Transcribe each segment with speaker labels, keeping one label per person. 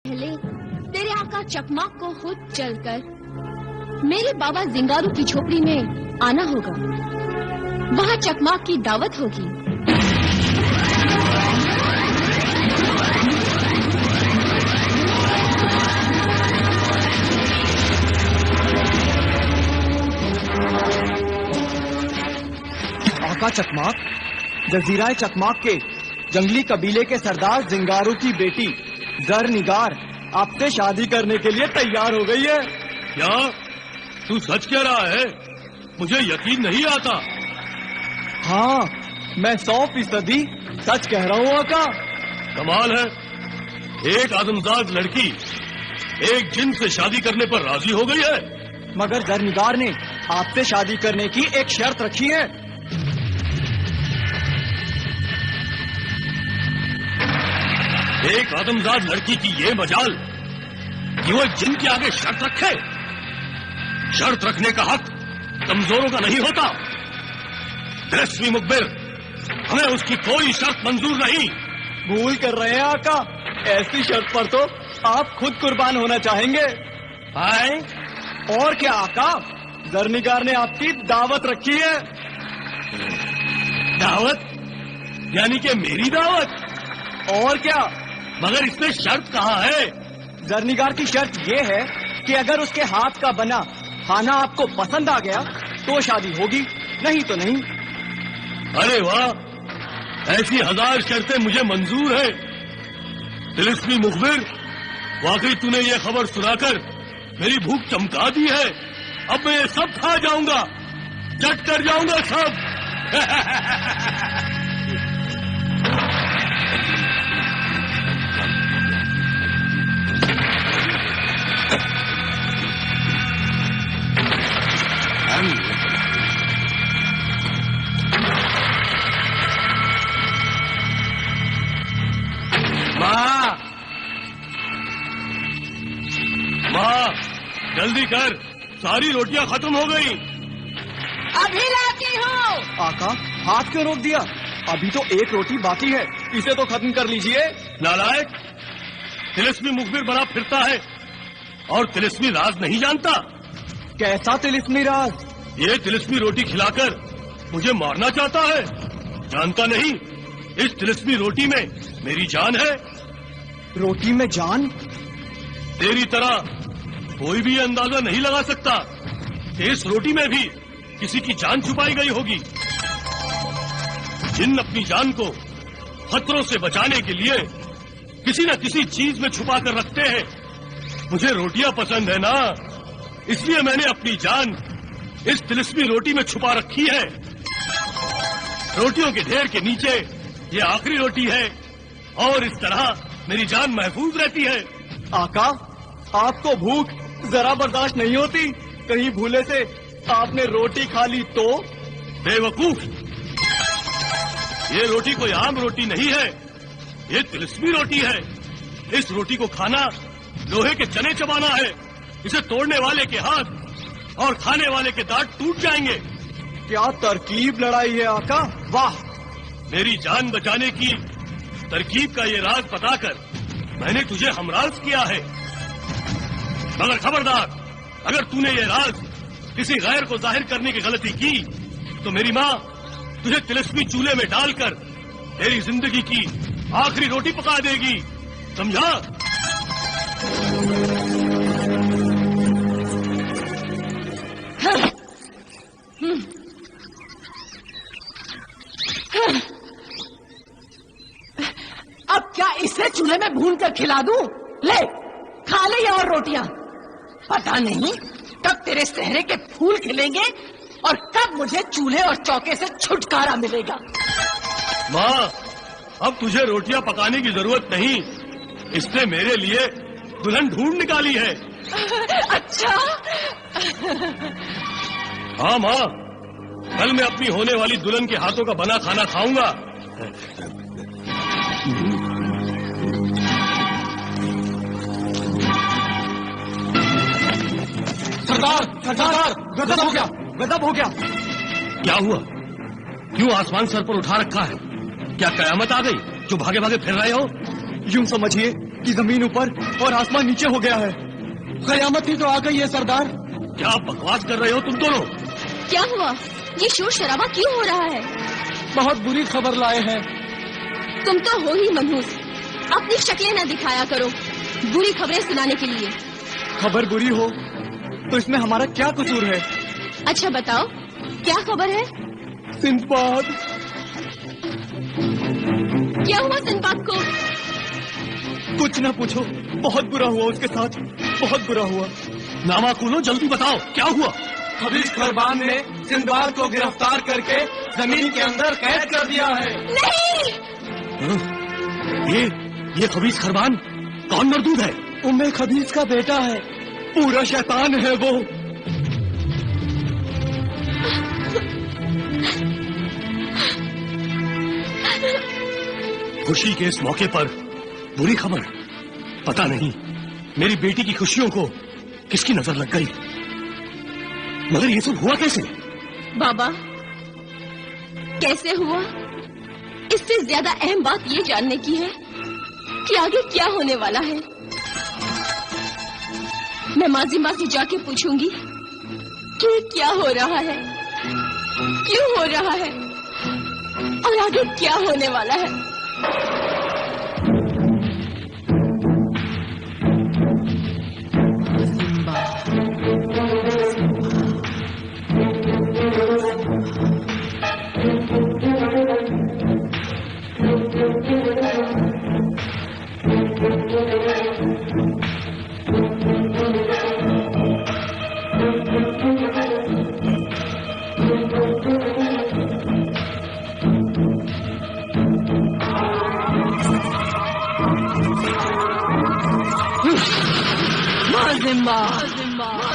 Speaker 1: पहले तेरे आका चकमाक को खुद चलकर मेरे बाबा जिंगारू की झोपड़ी में आना होगा। वहाँ चकमाक की दावत होगी।
Speaker 2: आका चकमाक, जजीरा चकमाक के जंगली कबीले के सरदार जिंगारू की बेटी जरनिगार आपसे शादी करने के लिए तैयार हो गई है।
Speaker 3: क्या तू सच कह रहा है? मुझे यकीन नहीं आता।
Speaker 2: हाँ, मैं 100% सच कह रहा हूँ आका।
Speaker 3: कमाल है, एक आदमजाद लड़की एक जिन से शादी करने पर राजी हो गई है।
Speaker 2: मगर जरनिगार ने आपसे शादी करने की एक शर्त रखी है।
Speaker 3: एक आदमजाद लड़की की ये मजाल कि वो जिन के आगे शर्त रखे। शर्त रखने का हक कमजोरों का नहीं होता। तिलिस्मी मुखबिर, हमें उसकी कोई शर्त मंजूर नहीं।
Speaker 2: भूल कर रहे हैं आका, ऐसी शर्त पर तो आप खुद कुर्बान होना चाहेंगे।
Speaker 3: आए?
Speaker 2: और क्या आका, जरनिगार ने आपकी दावत रखी है।
Speaker 3: दावत? यानी कि मेरी दावत?
Speaker 2: और क्या,
Speaker 3: मगर इसमें शर्त कहाँ है?
Speaker 2: जरनिगार की शर्त ये है कि अगर उसके हाथ का बना खाना आपको पसंद आ गया तो शादी होगी, नहीं तो नहीं।
Speaker 3: अरे वाह, ऐसी 1000 शर्तें मुझे मंजूर है। तिलिस्मी मुखबिर, वाकई तूने ये खबर सुनाकर मेरी भूख चमका दी है। अब मैं ये सब खा जाऊंगा, चट कर जाऊंगा सब। माँ, जल्दी कर, सारी रोटियां खत्म हो गई।
Speaker 4: अभी लाती हूँ।
Speaker 2: आका, हाथ क्यों रोक दिया? अभी तो एक रोटी बाकी है, इसे तो खत्म कर लीजिए।
Speaker 3: नालायक, तिलिस्मी मुखबिर बना फिरता है और तिलिस्मी राज नहीं जानता।
Speaker 2: कैसा तिलिस्मी राज?
Speaker 3: ये तिलिस्मी रोटी खिलाकर मुझे मारना चाहता है। जानता नहीं, इस तिलिस्मी रोटी में मेरी जान है।
Speaker 2: रोटी में जान?
Speaker 3: तेरी तरह कोई भी अंदाजा नहीं लगा सकता कि इस रोटी में भी किसी की जान छुपाई गई होगी। जिन अपनी जान को खतरों से बचाने के लिए किसी न किसी चीज में छुपा कर रखते हैं। मुझे रोटियां पसंद है ना, इसलिए मैंने अपनी जान इस तिलिस्मी रोटी में छुपा रखी है। रोटियों के ढेर के नीचे ये आखिरी रोटी है और इस तरह मेरी जान महफूज रहती है।
Speaker 2: आका, आपको भूख जरा बर्दाश्त नहीं होती? कहीं भूले से आपने रोटी खा ली तो?
Speaker 3: बेवकूफ, ये रोटी कोई आम रोटी नहीं है, ये तिलिस्मी रोटी है। इस रोटी को खाना लोहे के चने चबाना है। इसे तोड़ने वाले के हाथ और खाने वाले के दांत टूट जाएंगे।
Speaker 2: क्या तरकीब लड़ाई है आका, वाह!
Speaker 3: मेरी जान बचाने की तरकीब का ये राज बताकर मैंने तुझे हमराज किया है। मगर खबरदार, अगर तूने ये राज किसी गैर को जाहिर करने की गलती की तो मेरी माँ तुझे तिलिस्मी चूल्हे में डालकर तेरी जिंदगी की आखिरी रोटी पका देगी, समझा?
Speaker 4: अब क्या इसे चूल्हे में भून कर खिला दूं? ले, खा ले ये और रोटियां। पता नहीं कब तेरे सेहरे के फूल खिलेंगे और कब मुझे चूल्हे और चौके से छुटकारा मिलेगा।
Speaker 3: माँ, अब तुझे रोटियां पकाने की जरूरत नहीं, इसने मेरे लिए दुल्हन ढूंढ निकाली है।
Speaker 4: अच्छा?
Speaker 3: हाँ माँ, कल मैं अपनी होने वाली दुल्हन के हाथों का बना खाना खाऊंगा।
Speaker 2: सरदार, सरदार, गजब हो गया, गजब हो गया।
Speaker 3: क्या हुआ? क्यों आसमान सर पर उठा रखा है? क्या कयामत आ गई जो भागे भागे फिर रहे हो?
Speaker 2: यूं समझिए की जमीन ऊपर और आसमान नीचे हो गया है। कयामत ही तो आ गई है सरदार।
Speaker 3: क्या बकवास कर रहे हो तुम दोनों?
Speaker 1: क्या हुआ? ये शोर शराबा क्यों हो रहा है?
Speaker 2: बहुत बुरी खबर लाए हैं।
Speaker 1: तुम तो हो ही मनहूस, अपनी शक्लें न दिखाया करो बुरी खबरें सुनाने के लिए।
Speaker 2: खबर बुरी हो तो इसमें हमारा क्या कसूर है?
Speaker 1: अच्छा बताओ, क्या खबर है?
Speaker 2: सिंदबाद।
Speaker 1: क्या हुआ सिंदबाद को?
Speaker 2: कुछ न पूछो, बहुत बुरा हुआ उसके साथ, बहुत बुरा हुआ।
Speaker 3: नामा खोलो, जल्दी बताओ क्या हुआ?
Speaker 2: खबीज खरबान ने सिंदबाद को गिरफ्तार करके जमीन के अंदर कैद कर दिया है।
Speaker 1: नहीं!
Speaker 3: ये खबीज खरबान कौन मरदूद है?
Speaker 2: उम्मे खबीज का बेटा है, पूरा शैतान है वो।
Speaker 3: खुशी के इस मौके पर बुरी खबर। पता नहीं मेरी बेटी की खुशियों को किसकी नजर लग गई। मगर ये सब हुआ कैसे?
Speaker 1: बाबा, कैसे हुआ इससे ज्यादा अहम बात ये जानने की है कि आगे क्या होने वाला है। मैं माजी माँ से जाके पूछूंगी कि क्या हो रहा है, क्यों हो रहा है और आगे क्या होने वाला है।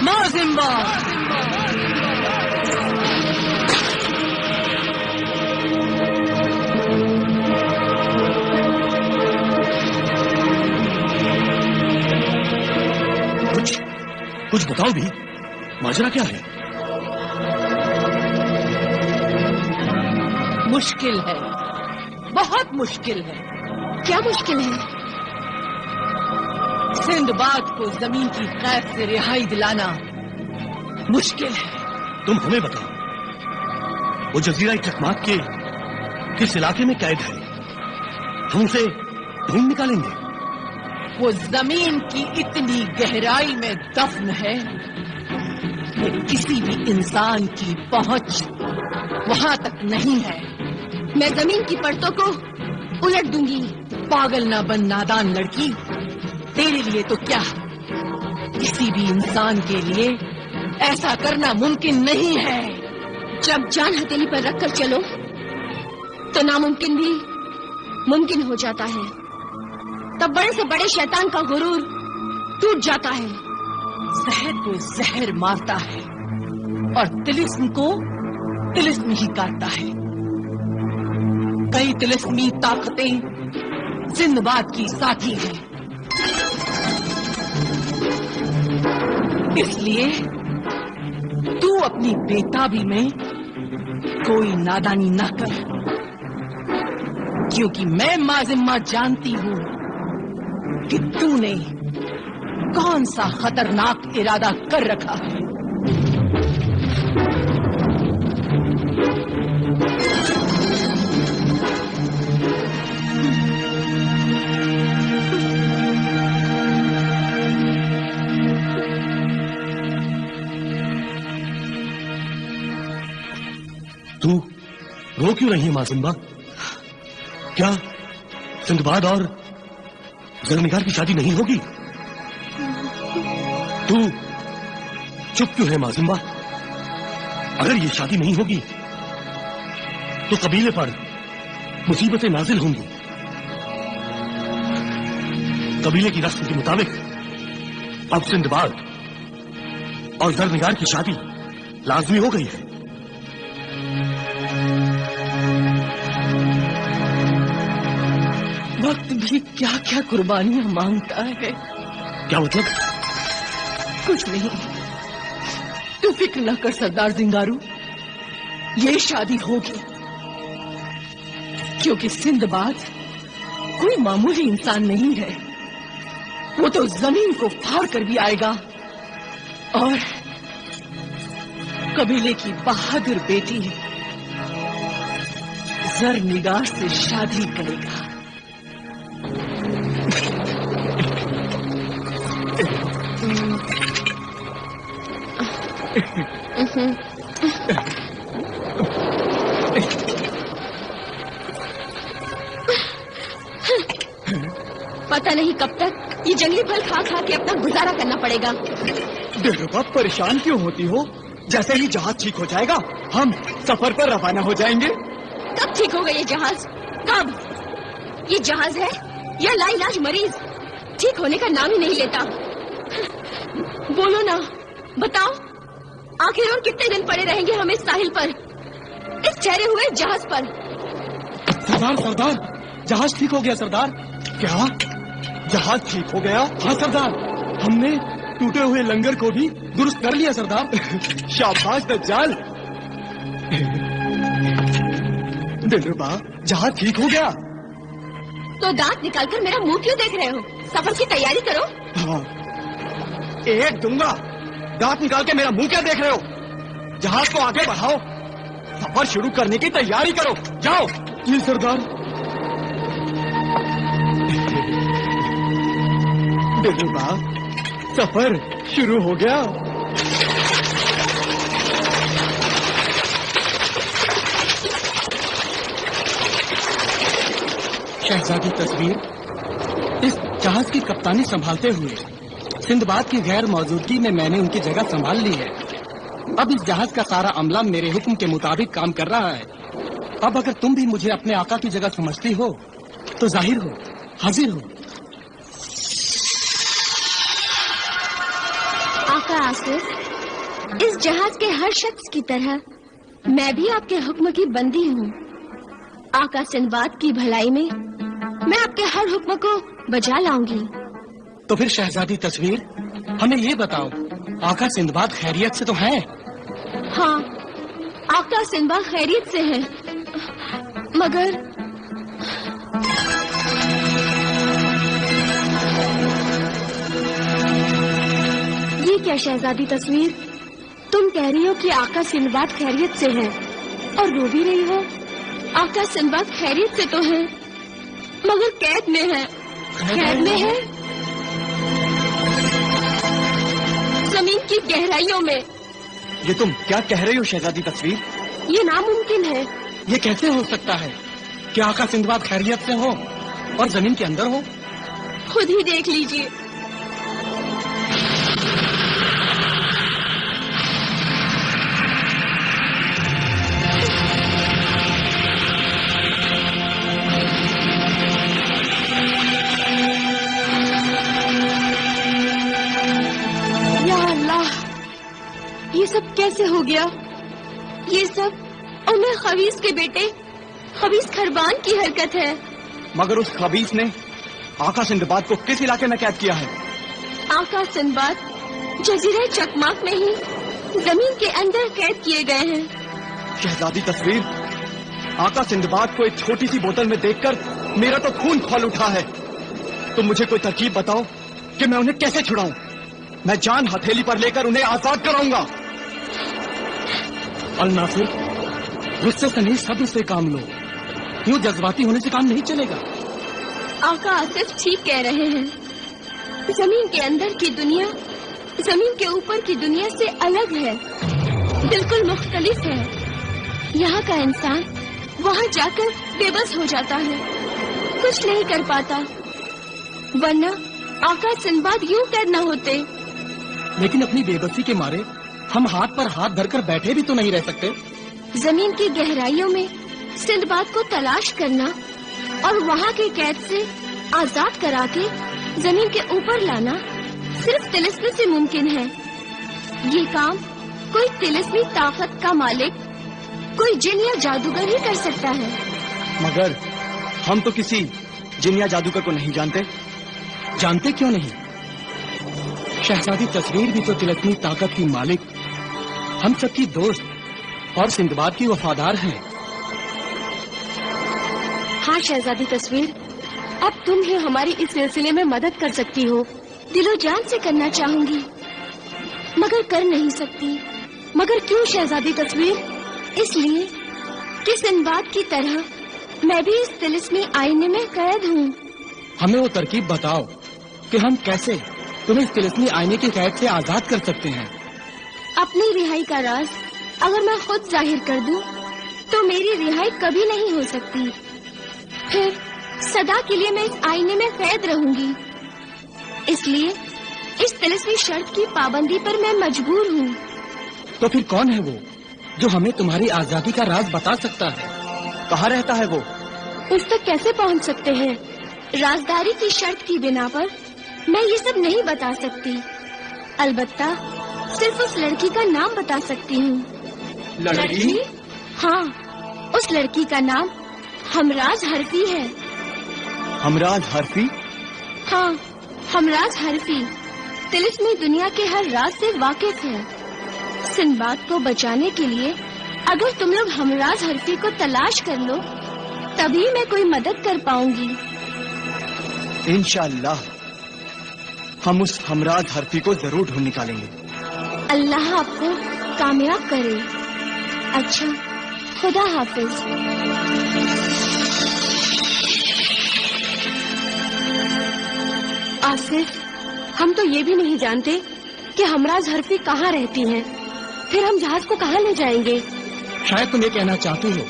Speaker 4: माजिम्बा,
Speaker 3: कुछ बताओ भी, माजरा क्या है?
Speaker 4: मुश्किल है, बहुत मुश्किल है।
Speaker 1: क्या मुश्किल है?
Speaker 4: सिंदबाद को जमीन की कैद से रिहाई दिलाना मुश्किल है।
Speaker 3: तुम हमें बताओ, वो जजीरा चकमाक के किस इलाके में कैद है? हम उसे ढूंढ निकालेंगे।
Speaker 4: वो जमीन की इतनी गहराई में दफन है कि किसी भी इंसान की पहुंच वहां तक नहीं है।
Speaker 1: मैं जमीन की परतों को उलट दूंगी।
Speaker 4: पागल ना बन नादान लड़की, तेरे लिए तो क्या, किसी भी इंसान के लिए ऐसा करना मुमकिन नहीं है।
Speaker 1: जब जान हथेली पर रखकर चलो तो नामुमकिन भी मुमकिन हो जाता है। तब बड़े से बड़े शैतान का गुरूर टूट जाता है।
Speaker 4: जहर को जहर मारता है और तिलिस्म को तिलिस्म ही काटता है। कई तिलिस्मी ताकतें सिंदबाद की साथी हैं। इसलिए तू अपनी बेताबी में कोई नादानी ना कर, क्योंकि मैं माजिम्मा जानती हूं कि तूने कौन सा खतरनाक इरादा कर रखा है।
Speaker 3: तू रो क्यों रही है माजिम्बा? क्या सिंदबाद और जरनिगार की शादी नहीं होगी? तू चुप क्यों है माजिम्बा? अगर ये शादी नहीं होगी तो कबीले पर मुसीबतें नाजिल होंगी। कबीले की रस्म के मुताबिक अब सिंदबाद और जरनिगार की शादी लाजमी हो गई है।
Speaker 4: वक्त भी क्या क्या कुर्बानियां मांगता है।
Speaker 3: क्या मतलब?
Speaker 4: कुछ नहीं, तू फिक्र न कर सरदार जिंगारू, ये शादी होगी, क्योंकि सिंदबाद कोई मामूली इंसान नहीं है। وہ تو زمین کو پھاڑ کر بھی آئے گا اور قبیلے کی بہادر بیٹی زر نگار سے شادی کرے گا.
Speaker 1: پتہ نہیں کب تک یہ جنگلی پھل کھا کھا کے اپنا گزارا کرنا پڑے گا.
Speaker 2: دلربا پریشان کیوں ہوتی ہو؟ جیسے ہی جہاز ٹھیک ہو جائے گا ہم سفر پر روانہ ہو جائیں گے.
Speaker 1: کب ٹھیک ہوگا یہ جہاز؟ کب؟ یہ جہاز ہے یا لا علاج مریض ٹھیک ہونے کا نام ہی نہیں لیتا. بولو نا، بتاؤ آخر اور کتنے دن پڑے رہیں گے ہم اس ساحل پر، اس ٹھہرے ہوئے جہاز پر؟
Speaker 2: سردار جہاز ٹھیک ہو گیا سردار. کیا جہاز ٹھیک ہو گیا؟ ہاں سردار، ہم نے ٹوٹے ہوئے لنگر کو بھی درست کر لیا سردار. شاباش دجال. دلربا جہاز ٹھیک ہو گیا
Speaker 1: تو دانت نکال کر میرا منہ کیوں دیکھ رہے ہو؟ سفر کی تیاری کرو.
Speaker 2: ہاں ایک دوں گا. دانت نکال کے میرا منہ کیا دیکھ رہے ہو؟ جہاز کو آگے بڑھاؤ، سفر شروع کرنے کی تیاری کرو. جاؤ. جی سردار. دلربا سفر شروع ہو گیا.
Speaker 5: شہزادی تصویر اس جہاز کی کپتانی سنبھالتے ہوئے سندباد کی غیر موجودگی میں نے ان کی جگہ سنبھال لی ہے. اب اس جہاز کا سارا عملہ میرے حکم کے مطابق کام کر رہا ہے. اب اگر تم بھی مجھے اپنے آقا کی جگہ سمجھتی ہو تو ظاہر ہو، حاضر ہو.
Speaker 1: آقا آصف، اس جہاز کے ہر شخص کی طرح میں بھی آپ کے حکم کی بندی ہوں. آقا سندباد کی بھلائی میں میں آپ کے ہر حکم کو بجا لاؤں گی.
Speaker 5: تو پھر شہزادی تصویر ہمیں یہ بتاؤ، آقا سندباد خیریت سے تو ہیں؟
Speaker 1: ہاں، آقا سندباد خیریت سے ہیں، مگر یہ کیا شہزادی تصویر، تم کہہ رہی ہو کہ آقا سندباد خیریت سے ہیں اور رو بھی رہی ہو. آقا سندباد خیریت سے تو ہیں مگر قید میں ہے. قید میں ہے زمین کی گہرائیوں میں.
Speaker 2: یہ تم کیا کہہ رہی ہو شہزادی تصویر؟
Speaker 1: یہ ناممکن ہے.
Speaker 5: یہ کیسے ہو سکتا ہے کہ آقا سندباد خیریت سے ہو اور زمین کے اندر ہو؟
Speaker 1: خود ہی دیکھ لیجیے. یہ سب کیسے ہو گیا؟ یہ سب عمر خبیث کے بیٹے خبیث خربان کی حرکت ہے.
Speaker 2: مگر اس خبیث نے آقا سندباد کو کس علاقے میں قید کیا ہے؟
Speaker 1: آقا سندباد جزیرہ چکماک میں ہی زمین کے اندر قید کیے گئے ہیں.
Speaker 2: شہزادی تصویر، آقا سندباد کو ایک چھوٹی سی بوتل میں دیکھ کر میرا تو خون کھول اٹھا ہے. تم مجھے کوئی ترکیب بتاؤ کہ میں انہیں کیسے چھڑاؤں. میں جان ہتھیلی پر لے کر انہیں آزاد کراؤں گا.
Speaker 5: الناصر، غصے سے نہیں صبر سے کام لو. یوں جذباتی ہونے سے کام نہیں چلے گا.
Speaker 1: آقا آصف ٹھیک کہہ رہے ہیں. زمین کے اندر کی دنیا زمین کے اوپر کی دنیا سے الگ ہے، بالکل مختلف ہے. یہاں کا انسان وہاں جا کر بے بس ہو جاتا ہے، کچھ نہیں کر پاتا. ورنہ آقا سندباد یوں قید نہ ہوتے.
Speaker 5: لیکن اپنی بے بسی کے مارے ہم ہاتھ پر ہاتھ دھر کر بیٹھے بھی تو نہیں رہ سکتے.
Speaker 1: زمین کی گہرائیوں میں سندباد کو تلاش کرنا اور وہاں کے قید سے آزاد کرا کے زمین کے اوپر لانا صرف طلسم سے ممکن ہے. یہ کام کوئی طلسمی طاقت کا مالک، کوئی جن یا جادوگر ہی کر سکتا ہے.
Speaker 2: مگر ہم تو کسی جن یا جادوگر کو نہیں جانتے.
Speaker 5: جانتے کیوں نہیں؟ شہزادی تصویر بھی تو طلسمی طاقت کی مالک، ہم سب کی دوست اور سندباد کی وفادار ہیں.
Speaker 1: ہاں شہزادی تصویر، اب تم ہی ہماری اس سلسلے میں مدد کر سکتی ہو. दिलो जान से करना चाहूंगी, मगर कर नहीं सकती। मगर क्यों शहजादी तस्वीर? इसलिए कि सिंदबाद की तरह मैं भी इस तिलिस्मी आईने में कैद हूँ।
Speaker 5: हमें वो तरकीब बताओ कि हम कैसे तुम्हें इस तिलिस्मी आईने की कैद से आजाद कर सकते हैं।
Speaker 1: अपनी रिहाई का राज अगर मैं खुद जाहिर कर दूं, तो मेरी रिहाई कभी नहीं हो सकती। फिर सदा के लिए मैं इस आईने में कैद रहूंगी। इसलिए इस तिलिस्मी शर्त की पाबंदी पर मैं मजबूर हूँ।
Speaker 5: तो फिर कौन है वो जो हमें तुम्हारी आजादी का राज बता सकता है?
Speaker 2: कहाँ रहता है वो?
Speaker 1: उस तक कैसे पहुँच सकते हैं? राजदारी की शर्त की बिना पर मैं ये सब नहीं बता सकती। अलबत्ता सिर्फ उस लड़की का नाम बता सकती हूँ।
Speaker 2: लड़की?
Speaker 1: हाँ, उस लड़की का नाम हमराज हरफी है।
Speaker 2: हमराज हरफी?
Speaker 1: हाँ, हमराज हरफी तिलिस्मी दुनिया के हर राज से वाकिफ है। सिंदबाद को बचाने के लिए अगर तुम लोग हमराज हरफी को तलाश कर लो, तभी मैं कोई मदद कर पाऊंगी।
Speaker 2: इंशाअल्लाह हम उस हमराज हरफी को जरूर ढूंढ निकालेंगे।
Speaker 1: अल्लाह आपको कामयाब करे। अच्छा, खुदा हाफिज। आसिफ, हम तो ये भी नहीं जानते कि हमराज हरफी कहाँ रहती हैं। फिर हम जहाज को कहाँ ले जाएंगे?
Speaker 5: शायद तुम ये कहना चाहती हो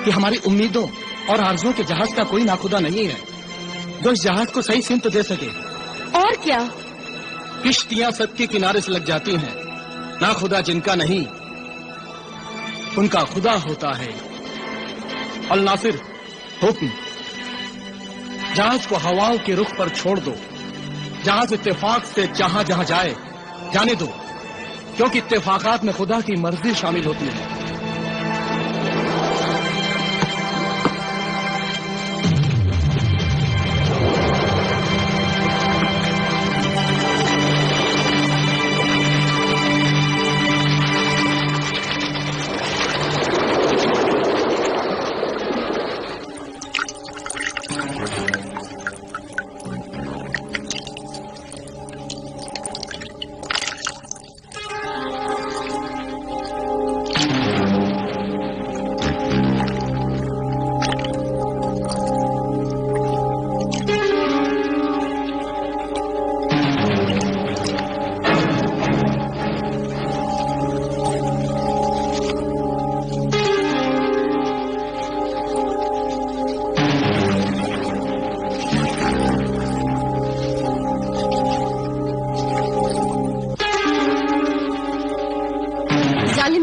Speaker 5: कि हमारी उम्मीदों और आरज़ुओं के जहाज का कोई नाखुदा नहीं है जो इस जहाज को सही सिमत दे सके।
Speaker 1: और क्या?
Speaker 5: किश्तियां सद के किनारे से लग जाती हैं, नाखुदा जिनका नहीं उनका खुदा होता है। अल नासिर,
Speaker 2: हुक्म।
Speaker 5: जहाज को हवाओं के रुख पर छोड़ दो। जहाज इत्तेफाक से जहां जहां जाए जाने दो, क्योंकि इत्तेफाकात में खुदा की मर्जी शामिल होती है।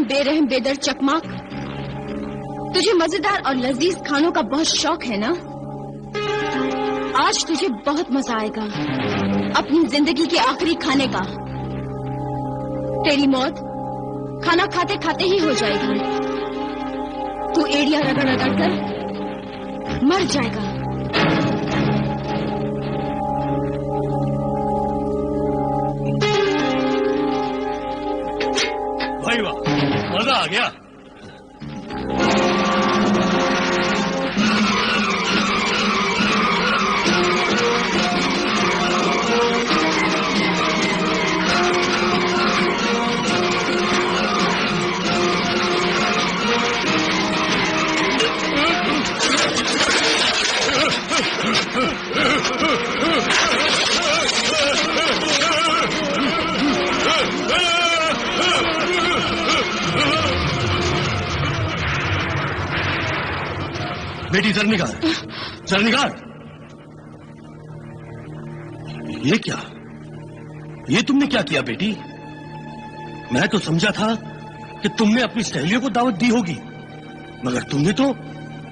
Speaker 1: बेरहम बेदर चकमाक, तुझे मजेदार और लजीज खानों का बहुत शौक है ना? आज तुझे बहुत मजा आएगा अपनी जिंदगी के आखिरी खाने का। तेरी मौत खाना खाते खाते ही हो जाएगी। तू एड़िया रगड़ रगड़ कर मर जाएगा।
Speaker 3: भाई वाह, मजा आ गया। बेटी जरनिगार, जरनिगार, ये क्या? ये तुमने क्या किया बेटी? मैं तो समझा था कि तुमने अपनी सहेलियों को दावत दी होगी, मगर तुमने तो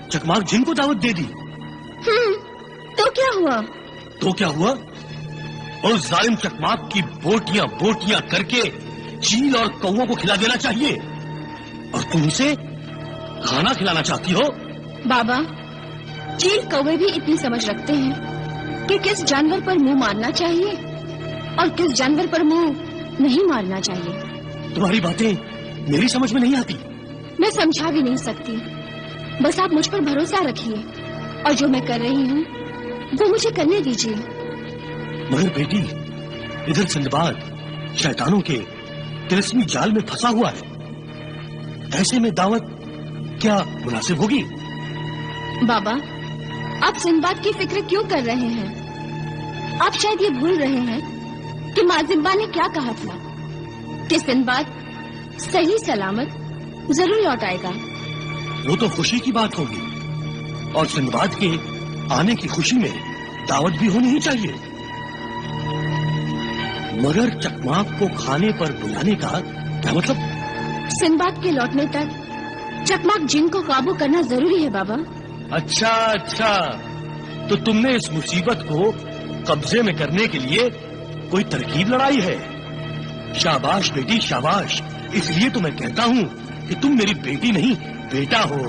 Speaker 3: चकमाक जिन को दावत दे दी।
Speaker 1: तो क्या हुआ?
Speaker 3: तो क्या हुआ? और जालिम चकमाक की बोटियां बोटियां करके चील और कौवों को खिला देना चाहिए, और तुम इसे खाना खिलाना चाहती हो?
Speaker 1: बाबा, चील कौवे भी इतनी समझ रखते हैं कि किस जानवर पर मुंह मारना चाहिए और किस जानवर पर मुंह नहीं मारना चाहिए।
Speaker 3: तुम्हारी बातें मेरी समझ में नहीं आती।
Speaker 1: मैं समझा भी नहीं सकती। बस आप मुझ पर भरोसा रखिए और जो मैं कर रही हूँ वो मुझे करने दीजिए।
Speaker 3: मगर बेटी, ادھر سندباد شیطانوں کے تلسمی جال میں پھنسا ہوا ہے. ایسے میں دعوت کیا مناسب ہوگی؟
Speaker 1: بابا، آپ سندباد کی فکر کیوں کر رہے ہیں؟ آپ شاید یہ بھول رہے ہیں کہ مازمبا نے کیا کہا تھا کہ سندباد صحیح سلامت ضرور لوٹ آئے گا.
Speaker 3: وہ تو خوشی کی بات ہوگی، اور سندباد کے آنے کی خوشی میں دعوت بھی ہونی ہی چاہیے. مگر چکماک کو کھانے پر بلانے کا کیا مطلب؟
Speaker 1: سندباد کے لوٹنے تک چکماک جن کو قابو کرنا ضروری ہے بابا.
Speaker 3: اچھا، تو تم نے اس مصیبت کو قبضے میں کرنے کے لیے کوئی ترکیب لڑائی ہے. شاباش بیٹی شاباش. اس لیے تو میں کہتا ہوں کہ تم میری بیٹی نہیں بیٹا ہو.